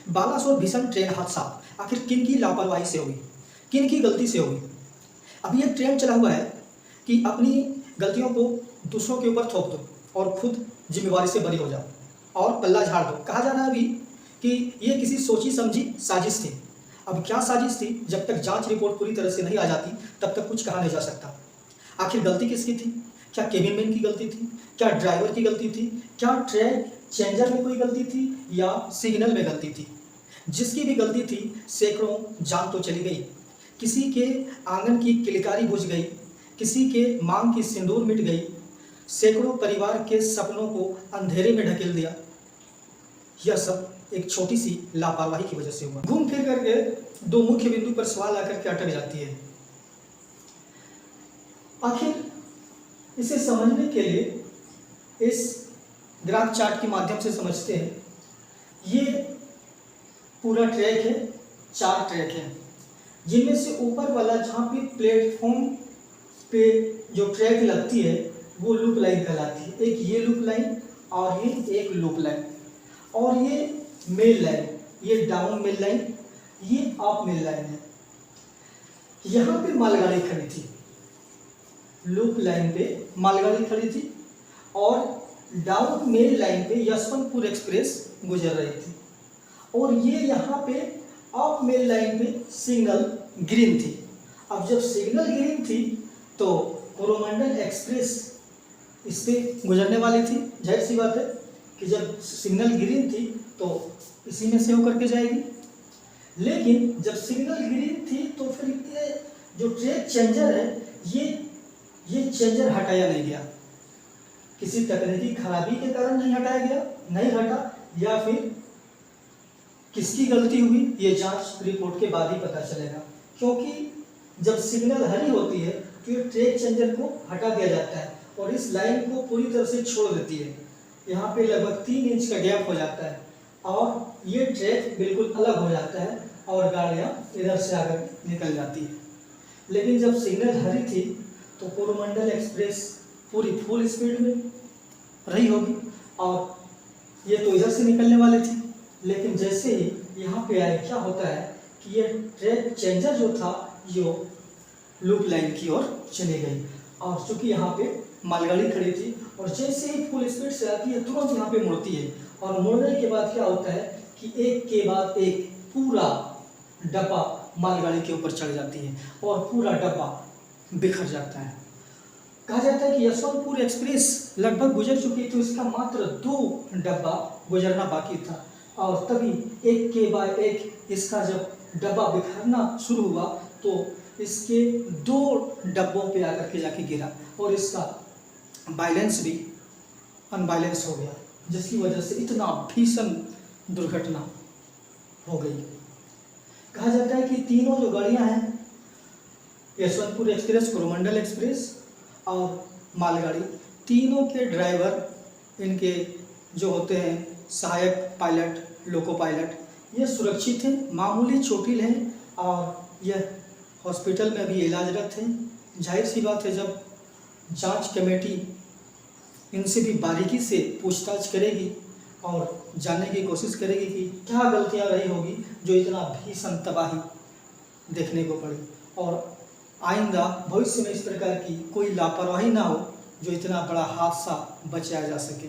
बालासोर भीषण ट्रेन हादसा आखिर किन की लापरवाही से हुई, किन की गलती से हुई। अभी एक ट्रेंड चला हुआ है कि अपनी गलतियों को दूसरों के ऊपर थोप दो और खुद जिम्मेवारी से बरी हो जाओ और पल्ला झाड़ दो। कहा जा रहा है अभी कि ये किसी सोची समझी साजिश थी। अब क्या साजिश थी, जब तक जांच रिपोर्ट पूरी तरह से नहीं आ जाती तब तक कुछ कहा नहीं जा सकता। आखिर गलती किसकी थी? क्या केबिन मैन की गलती थी? क्या ड्राइवर की गलती थी? क्या ट्रैक चेंजर में कोई गलती थी या सिग्नल में गलती थी? जिसकी भी गलती थी, सैकड़ों जान तो चली गई। किसी के आंगन की किलकारी बुझ गई, किसी के मांग की सिंदूर मिट गई, सैकड़ों परिवार के सपनों को अंधेरे में ढकेल दिया। यह सब एक छोटी सी लापरवाही की वजह से हुआ। घूम फिर करके दो मुख्य बिंदु पर सवाल आकर के अटक जाती है। आखिर इसे समझने के लिए इस ग्राफ चार्ट के माध्यम से समझते हैं। ये पूरा ट्रैक है, 4 ट्रैक है, जिनमें से ऊपर वाला जहाँ पे प्लेटफॉर्म पे जो ट्रैक लगती है वो लूप लाइन कहलाती है। एक ये लूप लाइन और ये एक लूप लाइन, और ये मेल लाइन, ये डाउन मेल लाइन, ये अप मेल लाइन है। यहाँ पे मालगाड़ी खड़ी थी, लूप लाइन पे मालगाड़ी खड़ी थी और डाउन मेल लाइन पे यशवंतपुर एक्सप्रेस गुजर रही थी, और ये यहाँ पे अप मेल लाइन पे सिग्नल ग्रीन थी। अब जब सिग्नल ग्रीन थी तो कोरोमंडल एक्सप्रेस इस पे गुजरने वाली थी। जाहिर सी बात है कि जब सिग्नल ग्रीन थी तो इसी में से होकर के जाएगी। लेकिन जब सिग्नल ग्रीन थी तो फिर ये जो ट्रैक चेंजर है ये चेंजर हटाया नहीं गया। किसी तकनीकी खराबी के कारण नहीं हटाया गया, नहीं हटा, या फिर किसकी गलती हुई ये जांच रिपोर्ट के बाद ही पता चलेगा। क्योंकि जब सिग्नल हरी होती है तो ये ट्रैक चेंजर को हटा दिया जाता है और इस लाइन को पूरी तरह से छोड़ देती है। यहाँ पे लगभग 3 इंच का गैप हो जाता है और ये ट्रैक बिल्कुल अलग हो जाता है और गाड़ियाँ इधर से आकर निकल जाती है। लेकिन जब सिग्नल हरी थी तो कोरोमंडल एक्सप्रेस पूरी फुल स्पीड में रही होगी और ये तो इधर से निकलने वाले थी। लेकिन जैसे ही यहाँ पे आए, क्या होता है कि ये ट्रैक चेंजर जो था यो लूप लाइन की ओर चली गई, और चूंकि यहाँ पे मालगाड़ी खड़ी थी और जैसे ही फुल स्पीड से आती है तुरंत यहाँ पे मुड़ती है, और मुड़ने के बाद क्या होता है कि एक के बाद एक पूरा डब्बा मालगाड़ी के ऊपर चढ़ जाती है और पूरा डब्बा बिखर जाता है। कहा जाता है कि यशवंतपुर एक्सप्रेस लगभग गुजर चुकी थी, इसका मात्र 2 डब्बा गुजरना बाकी था, और तभी एक के बाद एक इसका जब डब्बा बिखरना शुरू हुआ तो इसके 2 डब्बों पे आकर के जाके गिरा और इसका बैलेंस भी अनबैलेंस हो गया, जिसकी वजह से इतना भीषण दुर्घटना हो गई। कहा जाता है कि तीनों जो गाड़ियां हैं, यशवंतपुर एक्सप्रेस, कोरोमंडल एक्सप्रेस और मालगाड़ी, तीनों के ड्राइवर, इनके जो होते हैं सहायक पायलट, लोको पायलट, ये सुरक्षित हैं, मामूली चोटिल हैं और यह हॉस्पिटल में अभी इलाजरत हैं। जाहिर सी बात है जब जांच कमेटी इनसे भी बारीकी से पूछताछ करेगी और जानने की कोशिश करेगी कि क्या गलतियां रही होगी जो इतना भीषण तबाही देखने को पड़ी, और आइंदा भविष्य में इस प्रकार की कोई लापरवाही ना हो जो इतना बड़ा हादसा बचाया जा सके।